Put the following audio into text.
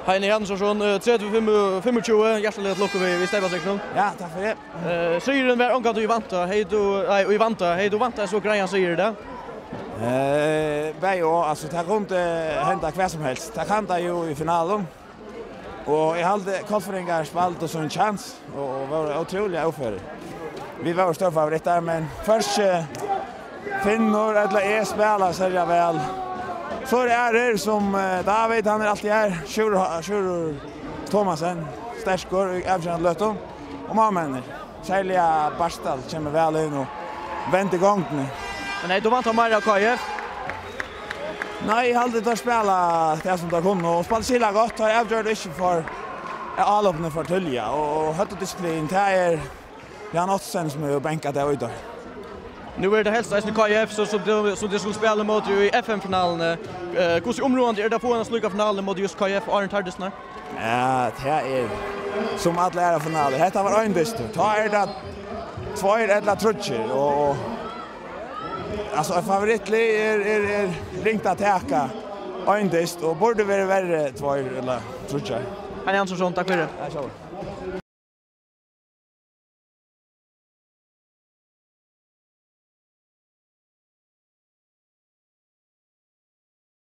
Heine Jansson 35-25 hjärtligt lucka vi stäva sig nu. Ja, tack för det. Syren var onkat du vanta. Hej du vanta så grejen säger det. Bäjo alltså det kan inte hända kvar som helst. Det kan det ju i finalen. Och jag hade konferenser spalt och så en chans och var otroligt offer. Vi var stora favoriter men först Finnor eller spelar så jag väl. Så det som David han alltid Sjur Thomasen Stärskor avgörande löton och mammen Kjellja Barstal kommer väl in och vänt igång nu. Men nej, då vann ta Maria KF. Nej, jag hade att spela det som där kom och spela silla gott har jag gjort inte för allopne för Tulja och hade disciplin där Jan Ottsen som är bänkat där ute. Nu är det helst i KF så det skulle spela mot i FM-finalen. Hur området är det på en sluka finalen mot just KF och Arne Tardesner? Ja, det är som alla är finaler. Detta var en bäst. Ta det två eller trutcher och alltså favoritlig är ringt att täcka en bäst och borde vara värre två eller trutcher. Han är så tack för det. Ja, så.